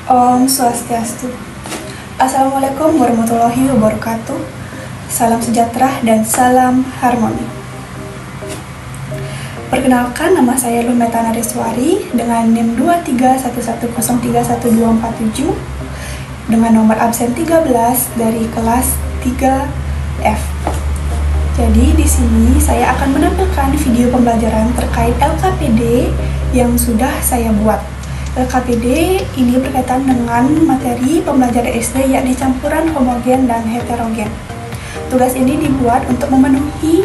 Om Swastiastu. Assalamualaikum warahmatullahi wabarakatuh. Salam sejahtera dan salam harmoni. Perkenalkan, nama saya Lumeta Nariswari dengan NIM 2311031247 dengan nomor absen 13 dari kelas 3F. Jadi di sini saya akan menampilkan video pembelajaran terkait LKPD yang sudah saya buat. LKPD ini berkaitan dengan materi pembelajaran SD, yakni campuran homogen dan heterogen. Tugas ini dibuat untuk memenuhi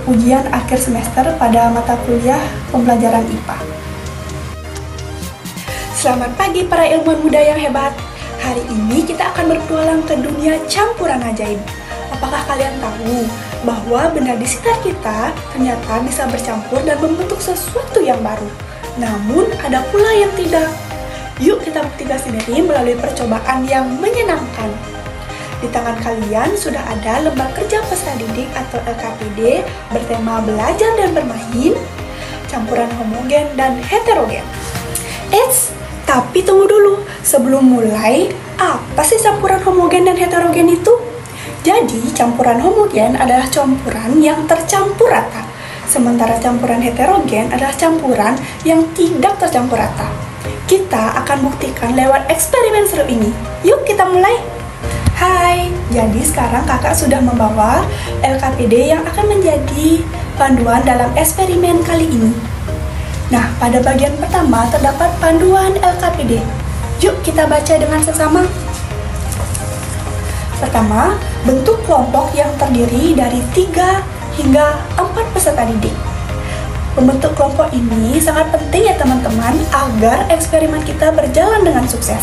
ujian akhir semester pada mata kuliah pembelajaran IPA. Selamat pagi para ilmuwan muda yang hebat. Hari ini kita akan berpetualang ke dunia campuran ajaib. Apakah kalian tahu bahwa benda di sekitar kita ternyata bisa bercampur dan membentuk sesuatu yang baru? Namun, ada pula yang tidak. Yuk kita buktikan sendiri melalui percobaan yang menyenangkan. Di tangan kalian sudah ada lembar kerja peserta didik atau LKPD bertema belajar dan bermain, campuran homogen dan heterogen. Eits, tapi tunggu dulu. Sebelum mulai, apa sih campuran homogen dan heterogen itu? Jadi, campuran homogen adalah campuran yang tercampur rata. Sementara campuran heterogen adalah campuran yang tidak tercampur rata. Kita akan buktikan lewat eksperimen seru ini. Yuk kita mulai! Hai, jadi sekarang kakak sudah membawa LKPD yang akan menjadi panduan dalam eksperimen kali ini. Nah, pada bagian pertama terdapat panduan LKPD. Yuk kita baca dengan sesama. Pertama, bentuk kelompok yang terdiri dari 3 hingga 4 peserta didik. Membentuk kelompok ini sangat penting ya teman-teman agar eksperimen kita berjalan dengan sukses.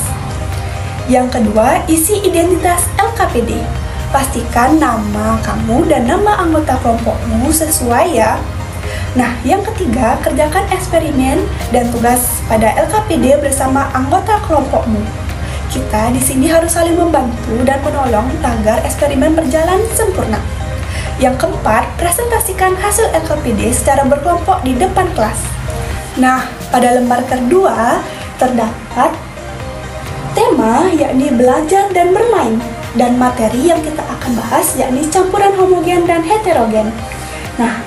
Yang kedua, isi identitas LKPD. Pastikan nama kamu dan nama anggota kelompokmu sesuai ya. Nah, yang ketiga, kerjakan eksperimen dan tugas pada LKPD bersama anggota kelompokmu. Kita di sini harus saling membantu dan menolong agar eksperimen berjalan sempurna. Yang keempat, presentasikan hasil LKPD secara berkelompok di depan kelas. Nah, pada lembar kedua terdapat tema yakni belajar dan bermain, dan materi yang kita akan bahas yakni campuran homogen dan heterogen. Nah,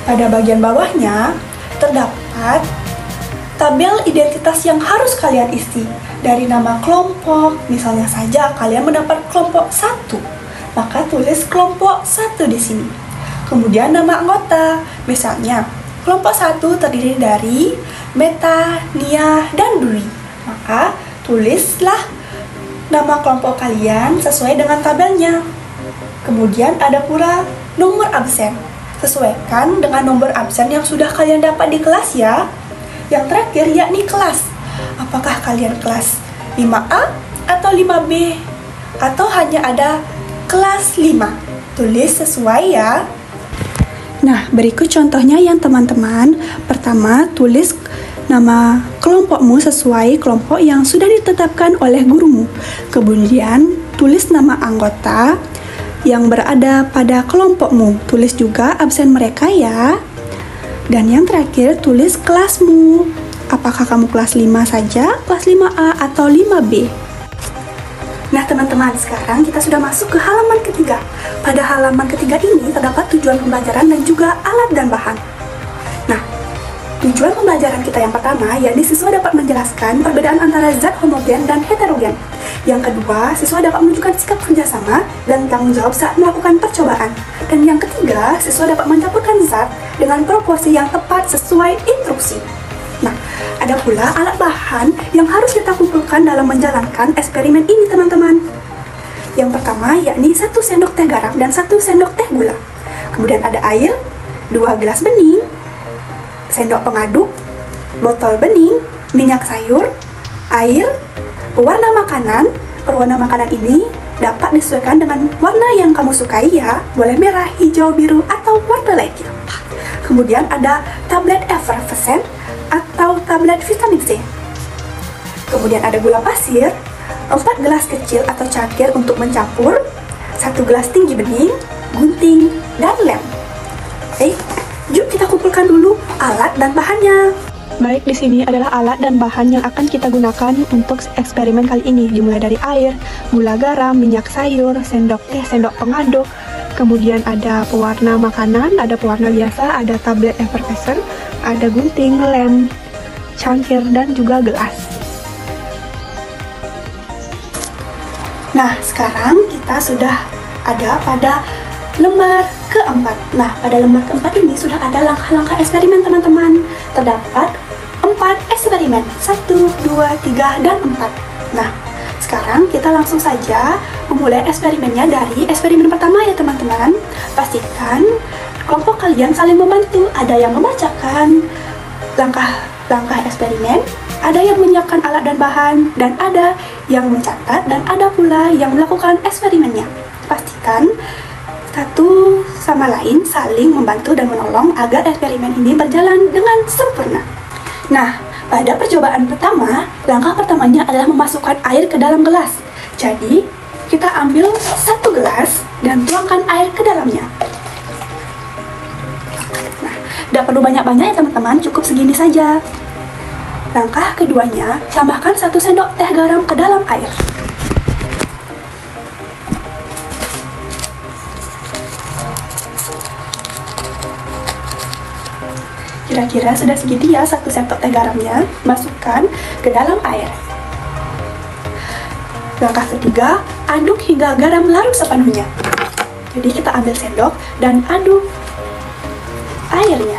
pada bagian bawahnya terdapat tabel identitas yang harus kalian isi. Dari nama kelompok, misalnya saja kalian mendapat kelompok 1. Maka tulis kelompok 1 di sini. Kemudian nama anggota, misalnya kelompok 1 terdiri dari Meta, Nia, dan Dwi. Maka tulislah nama kelompok kalian sesuai dengan tabelnya. Kemudian ada pula nomor absen. Sesuaikan dengan nomor absen yang sudah kalian dapat di kelas ya. Yang terakhir yakni kelas. Apakah kalian kelas 5A atau 5B? Atau hanya ada kelas 5. Tulis sesuai ya. Nah, berikut contohnya yang teman-teman. Pertama, tulis nama kelompokmu sesuai kelompok yang sudah ditetapkan oleh gurumu. Kemudian, tulis nama anggota yang berada pada kelompokmu. Tulis juga absen mereka ya. Dan yang terakhir, tulis kelasmu. Apakah kamu kelas 5 saja, kelas 5A atau 5B? Nah teman-teman, sekarang kita sudah masuk ke halaman ketiga. Pada halaman ketiga ini terdapat tujuan pembelajaran dan juga alat dan bahan. Nah, tujuan pembelajaran kita yang pertama, yakni siswa dapat menjelaskan perbedaan antara zat homogen dan heterogen. Yang kedua, siswa dapat menunjukkan sikap kerjasama dan tanggung jawab saat melakukan percobaan. Dan yang ketiga, siswa dapat mencampurkan zat dengan proporsi yang tepat sesuai instruksi. Nah, ada pula alat bahan yang harus kita kumpulkan dalam menjalankan eksperimen ini teman-teman. Yang pertama yakni 1 sendok teh garam dan 1 sendok teh gula. Kemudian ada air, 2 gelas bening, sendok pengaduk, botol bening, minyak sayur, air, warna makanan. Warna makanan ini dapat disesuaikan dengan warna yang kamu sukai ya. Boleh merah, hijau, biru, atau warna lainnya. Kemudian ada tablet effervescent atau tablet vitamin C. Kemudian ada gula pasir, 4 gelas kecil atau cangkir untuk mencampur, 1 gelas tinggi bening, gunting, dan lem. Yuk kita kumpulkan dulu alat dan bahannya. Baik, di sini adalah alat dan bahan yang akan kita gunakan untuk eksperimen kali ini, dimulai dari air, gula, garam, minyak sayur, sendok teh, sendok pengaduk, kemudian ada pewarna makanan, ada pewarna biasa, ada tablet effervescent, ada gunting, lem, cangkir, dan juga gelas. Nah, sekarang kita sudah ada pada lembar keempat. Nah, pada lembar keempat ini sudah ada langkah-langkah eksperimen teman-teman. Terdapat 4 eksperimen, 1, 2, 3, dan 4. Nah, sekarang kita langsung saja memulai eksperimennya dari eksperimen pertama ya teman-teman. Pastikan kelompok kalian saling membantu. Ada yang membacakan langkah eksperimen, ada yang menyiapkan alat dan bahan, dan ada yang mencatat, dan ada pula yang melakukan eksperimennya. Pastikan satu sama lain saling membantu dan menolong agar eksperimen ini berjalan dengan sempurna. Nah, pada percobaan pertama, langkah pertamanya adalah memasukkan air ke dalam gelas. Jadi, kita ambil satu gelas dan tuangkan air ke dalamnya. Nah, tidak perlu banyak-banyak ya teman-teman, cukup segini saja. Langkah keduanya, tambahkan 1 sendok teh garam ke dalam air. Kira-kira sudah segitu ya 1 sendok teh garamnya, masukkan ke dalam air. Langkah ketiga, aduk hingga garam larut sepenuhnya. Jadi kita ambil sendok dan aduk airnya.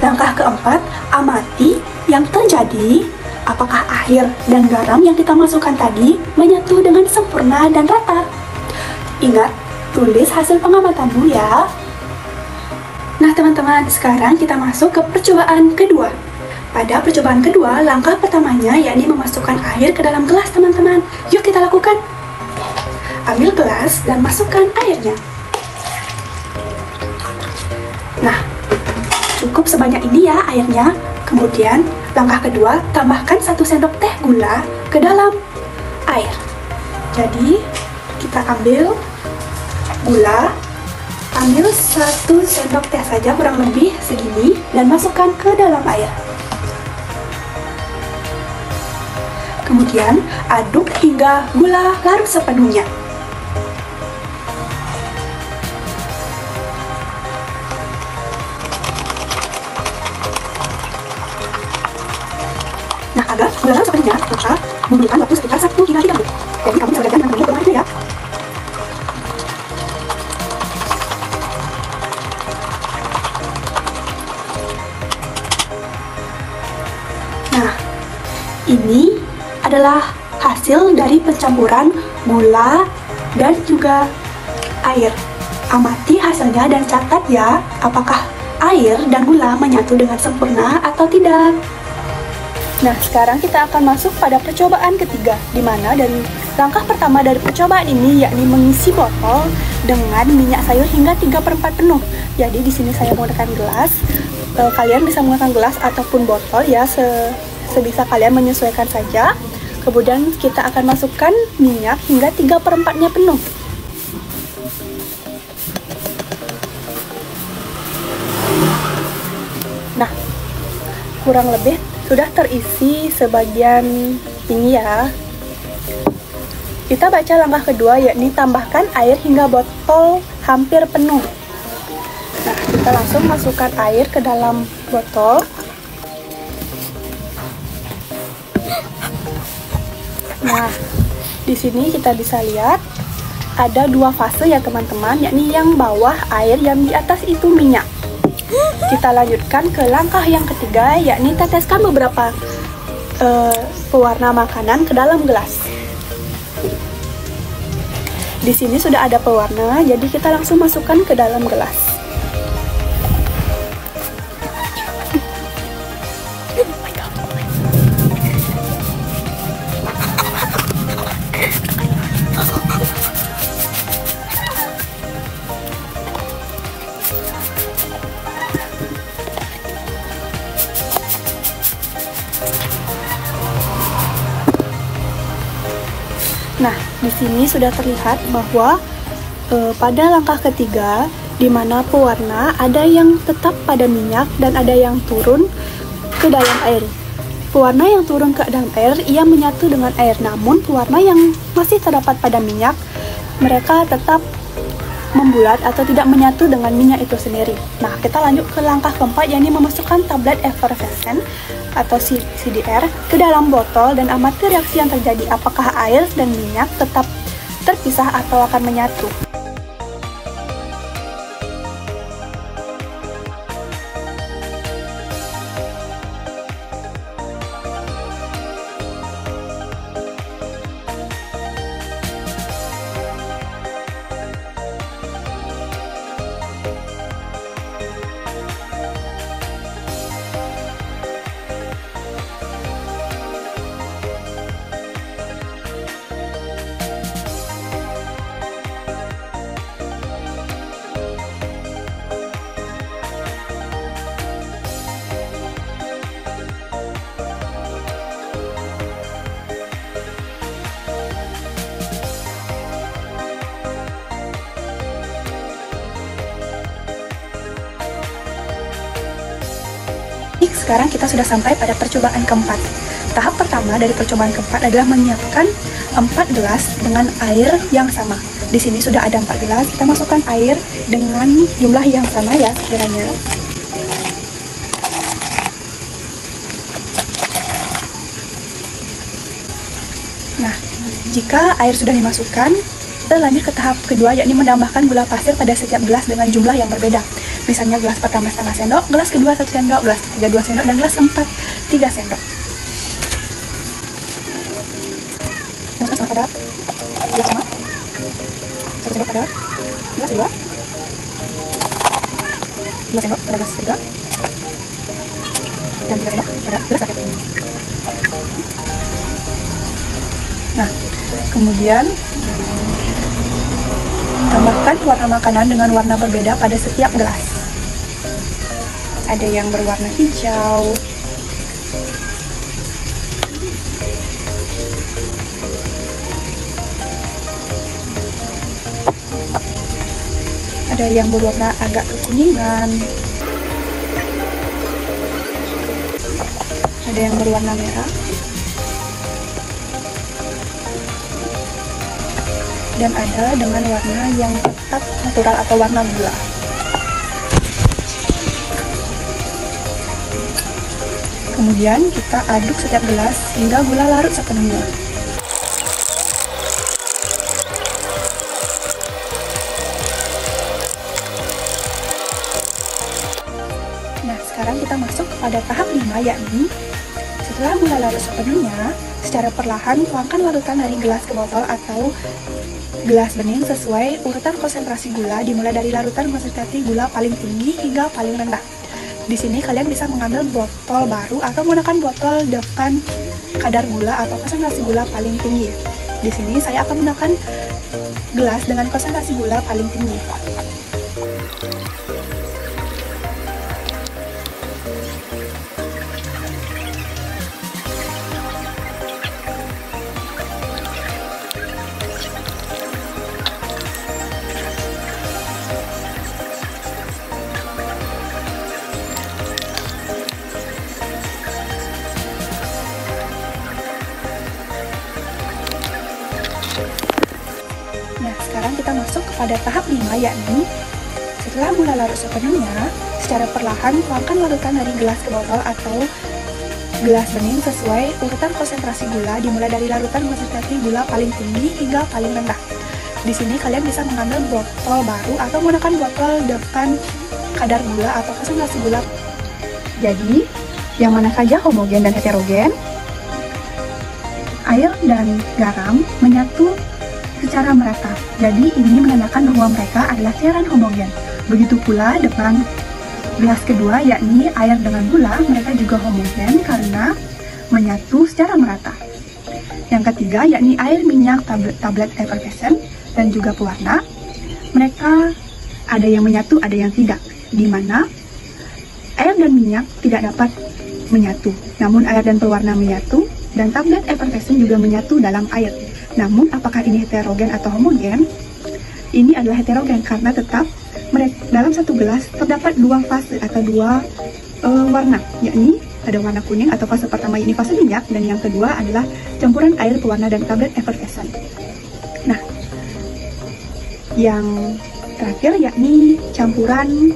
Langkah keempat, amati yang terjadi. Apakah air dan garam yang kita masukkan tadi menyatu dengan sempurna dan rata? Ingat, tulis hasil pengamatanmu ya. Nah teman-teman, sekarang kita masuk ke percobaan kedua. Pada percobaan kedua, langkah pertamanya yakni memasukkan air ke dalam gelas teman-teman. Yuk kita lakukan. Ambil gelas dan masukkan airnya. Nah, cukup sebanyak ini ya airnya. Kemudian langkah kedua, tambahkan 1 sendok teh gula ke dalam air. Jadi kita ambil gula, ambil 1 sendok teh saja kurang lebih segini dan masukkan ke dalam air. Kemudian aduk hingga gula larut sepenuhnya. Nah, agar gula larut sepenuhnya, maka memerlukan waktu sekitar 1 hingga 3 menit. Jadi kamu bisa belajar dengan menit bermainnya ya. Nah, ini adalah hasil dari pencampuran gula dan juga air. Amati hasilnya dan catat ya, apakah air dan gula menyatu dengan sempurna atau tidak. Nah, sekarang kita akan masuk pada percobaan ketiga, di mana dari langkah pertama dari percobaan ini yakni mengisi botol dengan minyak sayur hingga 3/4 penuh. Jadi di sini saya menggunakan gelas. Kalian bisa menggunakan gelas ataupun botol ya, sebisa kalian menyesuaikan saja. Kemudian kita akan masukkan minyak hingga 3/4-nya penuh. Nah, kurang lebih sudah terisi sebagian ini ya. Kita baca langkah kedua yakni tambahkan air hingga botol hampir penuh. Nah, kita langsung masukkan air ke dalam botol. Nah, di sini kita bisa lihat ada 2 fase ya teman-teman, yakni yang bawah air, yang di atas itu minyak. Kita lanjutkan ke langkah yang ketiga, yakni teteskan beberapa pewarna makanan ke dalam gelas. Di sini sudah ada pewarna, jadi kita langsung masukkan ke dalam gelas. Nah, di sini sudah terlihat bahwa pada langkah ketiga, di mana pewarna ada yang tetap pada minyak dan ada yang turun ke dalam air. Pewarna yang turun ke dalam air, ia menyatu dengan air. Namun, pewarna yang masih terdapat pada minyak, mereka tetap membulat atau tidak menyatu dengan minyak itu sendiri. Nah, kita lanjut ke langkah keempat, yakni memasukkan tablet effervescent atau CDR ke dalam botol dan amati reaksi yang terjadi. Apakah air dan minyak tetap terpisah atau akan menyatu? Sekarang kita sudah sampai pada percobaan keempat. Tahap pertama dari percobaan keempat adalah menyiapkan 4 gelas dengan air yang sama. Di sini sudah ada 4 gelas, kita masukkan air dengan jumlah yang sama ya sekiranya. Nah, jika air sudah dimasukkan, kita lanjut ke tahap kedua, yakni menambahkan gula pasir pada setiap gelas dengan jumlah yang berbeda. Misalnya gelas pertama 1,5 sendok, gelas kedua 1 sendok, gelas ketiga 2 sendok, dan gelas keempat 3 sendok. Masukkan pada gelas sama, 1 sendok pada gelas kedua, 2 sendok pada gelas ketiga, dan 3 sendok pada gelas ketiga. Nah, kemudian tambahkan warna makanan dengan warna berbeda pada setiap gelas. Ada yang berwarna hijau, ada yang berwarna agak kekuningan, ada yang berwarna merah, dan ada dengan warna yang tetap natural atau warna gula. Kemudian kita aduk setiap gelas hingga gula larut sepenuhnya. Nah, sekarang kita masuk kepada tahap 5, yakni setelah gula larut sepenuhnya, secara perlahan tuangkan larutan dari gelas ke botol atau gelas bening sesuai urutan konsentrasi gula, dimulai dari larutan konsentrasi gula paling tinggi hingga paling rendah. Di sini kalian bisa mengambil botol baru atau menggunakan botol dengan kadar gula atau konsentrasi gula paling tinggi. Di sini saya akan menggunakan gelas dengan konsentrasi gula paling tinggi. Nah, sekarang kita masuk kepada tahap 5, yakni setelah gula larut sepenuhnya, secara perlahan tuangkan larutan dari gelas ke botol atau gelas bening sesuai urutan konsentrasi gula, dimulai dari larutan konsentrasi gula paling tinggi hingga paling rendah. Di sini kalian bisa mengambil botol baru atau menggunakan botol dengan kadar gula atau konsentrasi gula. Jadi, yang mana saja homogen dan heterogen, air dan garam menyatu secara merata. Jadi ini menandakan bahwa mereka adalah cairan homogen. Begitu pula dengan gelas kedua, yakni air dengan gula, mereka juga homogen karena menyatu secara merata. Yang ketiga, yakni air, minyak, tablet effervescent, dan juga pewarna, mereka ada yang menyatu, ada yang tidak, di mana air dan minyak tidak dapat menyatu, namun air dan pewarna menyatu, dan tablet effervescent juga menyatu dalam air. Namun apakah ini heterogen atau homogen? Ini adalah heterogen karena tetap dalam satu gelas terdapat dua fase atau dua warna, yakni ada warna kuning atau fase pertama ini fase minyak, dan yang kedua adalah campuran air pewarna dan tablet effervescent. Nah, yang terakhir yakni campuran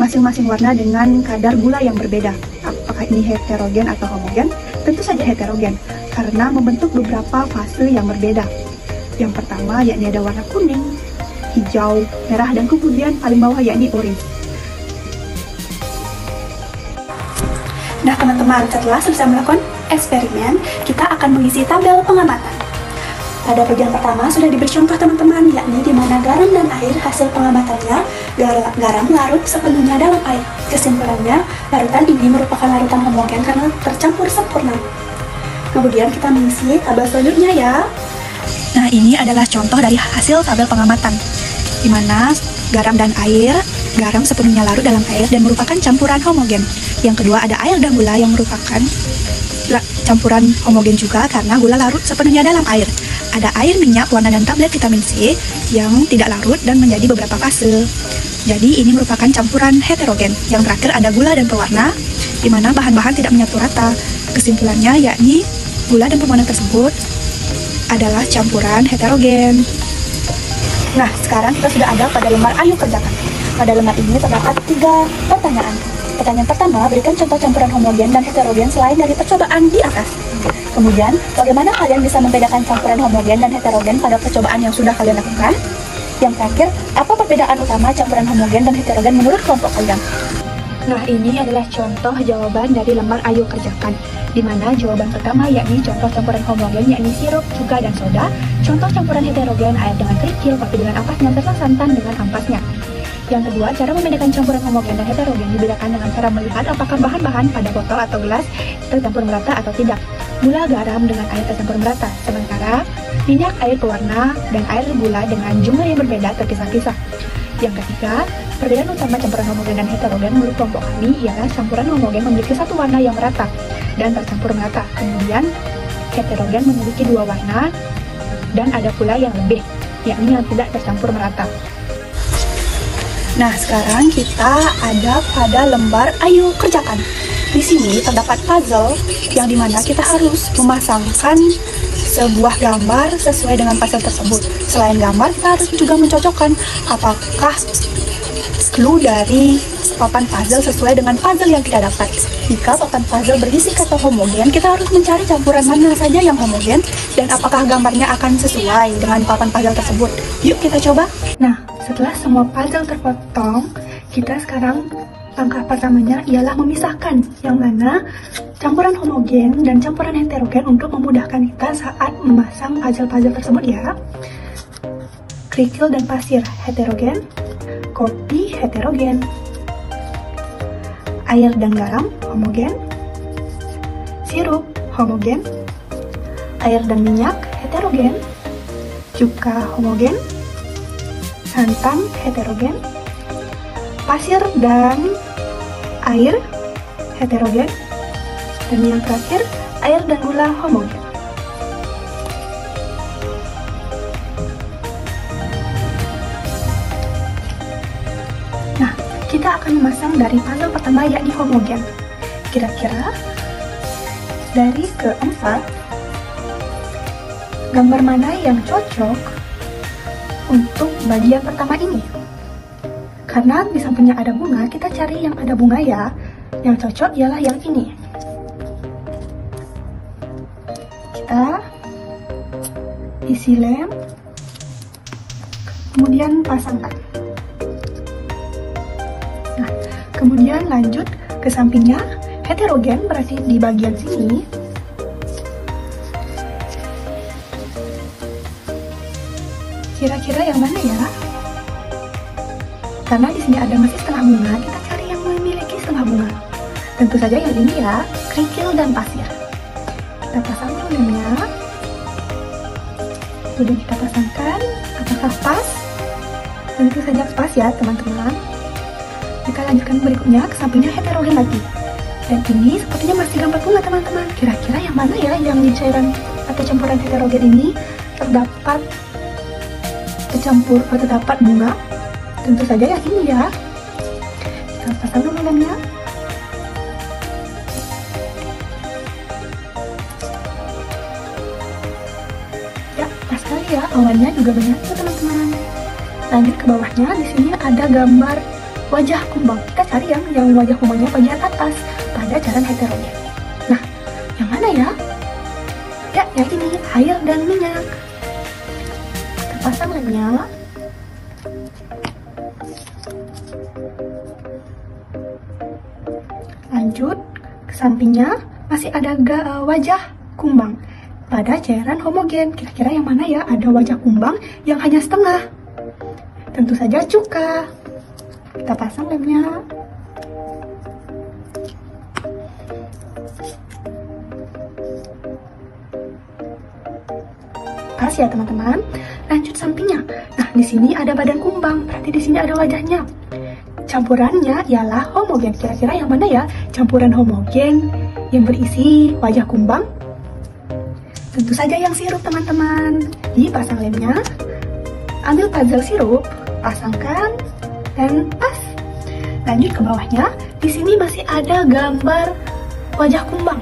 masing-masing warna dengan kadar gula yang berbeda. Apakah ini heterogen atau homogen? Tentu saja heterogen karena membentuk beberapa fase yang berbeda. Yang pertama yakni ada warna kuning, hijau, merah, dan kemudian paling bawah yakni orange. Nah teman-teman, setelah selesai melakukan eksperimen, kita akan mengisi tabel pengamatan. Pada bagian pertama sudah diberi contoh teman-teman, yakni di mana garam dan air hasil pengamatannya, garam larut sepenuhnya dalam air. Kesimpulannya, larutan ini merupakan larutan homogen karena tercampur sempurna. Kemudian kita mengisi tabel selanjutnya ya. Nah ini adalah contoh dari hasil tabel pengamatan, di mana garam dan air, garam sepenuhnya larut dalam air dan merupakan campuran homogen. Yang kedua ada air dan gula yang merupakan campuran homogen juga karena gula larut sepenuhnya dalam air. Ada air, minyak, warna, dan tablet vitamin C yang tidak larut dan menjadi beberapa fase. Jadi ini merupakan campuran heterogen. Yang terakhir ada gula dan pewarna, di mana bahan-bahan tidak menyatu rata. Kesimpulannya yakni gula dan pewarna tersebut adalah campuran heterogen. Nah, sekarang kita sudah ada pada lembar ayo kerjakan. Pada lembar ini terdapat 3 pertanyaan. Pertanyaan pertama, berikan contoh campuran homogen dan heterogen selain dari percobaan di atas. Kemudian, bagaimana kalian bisa membedakan campuran homogen dan heterogen pada percobaan yang sudah kalian lakukan? Yang terakhir, apa perbedaan utama campuran homogen dan heterogen menurut kelompok kalian? Nah, ini adalah contoh jawaban dari lembar ayo kerjakan, di mana jawaban pertama yakni contoh campuran homogen yakni sirup, cuka, dan soda. Contoh campuran heterogen air dengan kerikil, kopi dengan ampasnya, serta santan dengan ampasnya. Yang kedua, cara membedakan campuran homogen dan heterogen dibedakan dengan cara melihat apakah bahan-bahan pada botol atau gelas tercampur merata atau tidak. Gula, garam dengan air tercampur merata, sementara minyak, air pewarna, dan air gula dengan jumlah yang berbeda terpisah-pisah. Yang ketiga, perbedaan utama campuran homogen dan heterogen menurut kelompok kami ialah campuran homogen memiliki satu warna yang merata dan tercampur merata. Kemudian, heterogen memiliki 2 warna dan ada pula yang lebih, yakni yang tidak tercampur merata. Nah, sekarang kita ada pada lembar ayo kerjakan. Di sini terdapat puzzle yang dimana kita harus memasangkan sebuah gambar sesuai dengan puzzle tersebut. Selain gambar, kita harus juga mencocokkan apakah clue dari papan puzzle sesuai dengan puzzle yang kita dapat. Jika papan puzzle berisi kata homogen, kita harus mencari campuran mana saja yang homogen dan apakah gambarnya akan sesuai dengan papan puzzle tersebut. Yuk kita coba. Nah, setelah semua puzzle terpotong, kita sekarang langkah pertamanya ialah memisahkan yang mana campuran homogen dan campuran heterogen untuk memudahkan kita saat memasang puzzle-puzzle tersebut ya. Kerikil dan pasir heterogen, kopi heterogen, air dan garam homogen, sirup homogen, air dan minyak heterogen, cuka homogen, santan heterogen, pasir dan air heterogen, dan yang terakhir air dan gula homogen. Nah, kita akan memasang dari puzzle pertama yakni homogen. Kira-kira dari keempat, gambar mana yang cocok untuk bagian pertama ini? Karena di sampingnya ada bunga, kita cari yang ada bunga ya. Yang cocok ialah yang ini. Kita isi lem, kemudian pasangkan. Nah, kemudian lanjut ke sampingnya, heterogen berarti di bagian sini. Kira-kira yang mana ya? Karena di sini ada masih setengah bunga, kita cari yang memiliki setengah bunga. Tentu saja yang ini ya, kerikil dan pasir. Kita pasang dulu lemnya. Sudah kita pasangkan, apakah pas? Tentu saja pas ya teman-teman. Kita lanjutkan berikutnya, ke sampingnya heterogen lagi. Dan ini sepertinya masih gambar bunga teman-teman. Kira-kira yang mana ya yang di cairan atau campuran heterogen ini terdapat bunga? Tentu saja yang ini ya. Kita pasang dulu lemnya. Ya, pas sekali ya, awannya juga banyak tuh teman-teman. Lanjut ke bawahnya, di sini ada gambar wajah kumbang. Kita cari yang wajah kumbangnya bagian atas pada cairan heterogen. Nah, yang mana ya? Ya, yang ini, air dan minyak. Kita pasang lemnya. Lanjut, ke sampingnya masih ada wajah kumbang pada cairan homogen. Kira-kira yang mana ya ada wajah kumbang yang hanya setengah? Tentu saja cuka. Kita pasang lemnya. Pas ya teman-teman. Lanjut sampingnya. Nah, di sini ada badan kumbang, berarti di sini ada wajahnya. Campurannya ialah homogen. Kira-kira yang mana ya campuran homogen yang berisi wajah kumbang? Tentu saja yang sirup teman-teman. Dipasang lemnya. Ambil puzzle sirup, pasangkan, dan pas. Lanjut ke bawahnya. Di sini masih ada gambar wajah kumbang.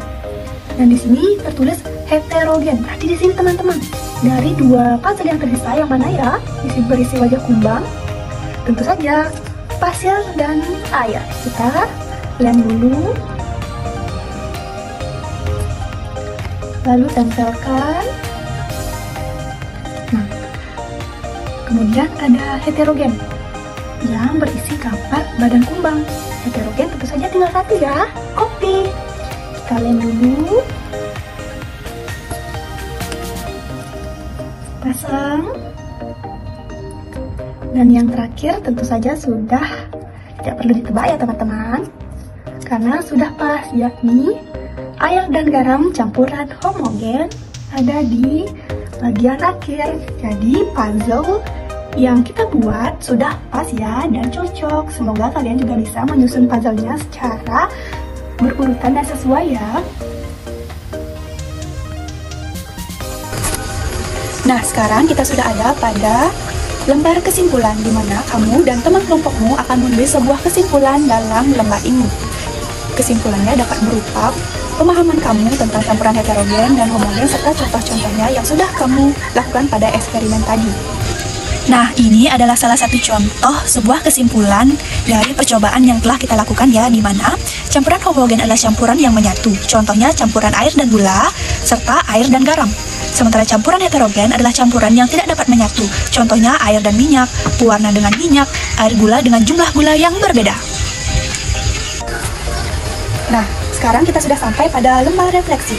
Dan di sini tertulis heterogen. Berarti di sini teman-teman, dari dua puzzle yang tersisa yang mana ya berisi wajah kumbang? Tentu saja pasir dan air. Kita lem dulu, lalu tempelkan. Nah, kemudian ada heterogen yang berisi gambar badan kumbang. Heterogen tentu saja tinggal satu ya, kopi. Kita lem dulu, pasang. Dan yang terakhir tentu saja sudah tidak perlu ditebak ya teman-teman, karena sudah pas, yakni air dan garam campuran homogen ada di bagian akhir. Jadi puzzle yang kita buat sudah pas ya dan cocok. Semoga kalian juga bisa menyusun puzzle-nya secara berurutan dan sesuai ya. Nah, sekarang kita sudah ada pada lembar kesimpulan, di mana kamu dan teman kelompokmu akan menulis sebuah kesimpulan dalam lembar ini. Kesimpulannya dapat berupa pemahaman kamu tentang campuran heterogen dan homogen serta contoh-contohnya yang sudah kamu lakukan pada eksperimen tadi. Nah, ini adalah salah satu contoh sebuah kesimpulan dari percobaan yang telah kita lakukan ya, di mana campuran homogen adalah campuran yang menyatu. Contohnya campuran air dan gula serta air dan garam. Sementara campuran heterogen adalah campuran yang tidak dapat menyatu. Contohnya air dan minyak, pewarna dengan minyak, air gula dengan jumlah gula yang berbeda. Nah, sekarang kita sudah sampai pada lembar refleksi.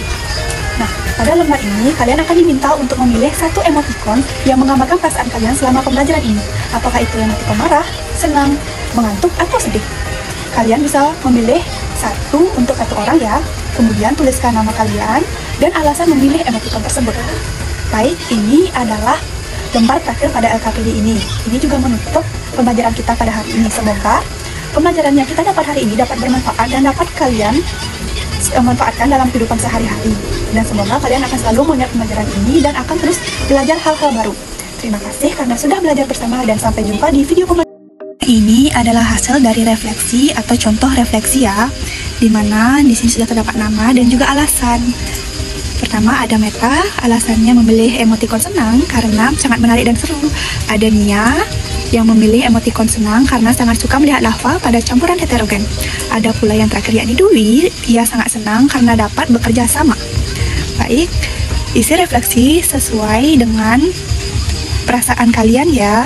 Nah, pada lembar ini kalian akan diminta untuk memilih satu emoticon yang menggambarkan perasaan kalian selama pembelajaran ini. Apakah itu emoticon marah, senang, mengantuk, atau sedih? Kalian bisa memilih satu untuk satu orang ya. Kemudian tuliskan nama kalian dan alasan memilih emoticon tersebut. Baik, ini adalah lembar terakhir pada LKPD ini. Ini juga menutup pembelajaran kita pada hari ini. Semoga pembelajaran yang kita dapat hari ini dapat bermanfaat dan dapat kalian manfaatkan dalam kehidupan sehari-hari. Dan semoga kalian akan selalu mengingat pembelajaran ini dan akan terus belajar hal-hal baru. Terima kasih karena sudah belajar bersama dan sampai jumpa di video pembelajaran. Ini adalah hasil dari refleksi atau contoh refleksi ya, dimana di sini sudah terdapat nama dan juga alasan. Pertama ada Meta, alasannya memilih emoticon senang karena sangat menarik dan seru. Ada Nia yang memilih emoticon senang karena sangat suka melihat lava pada campuran heterogen. Ada pula yang terakhir yakni Dwi, ia sangat senang karena dapat bekerja sama. Baik, isi refleksi sesuai dengan perasaan kalian ya.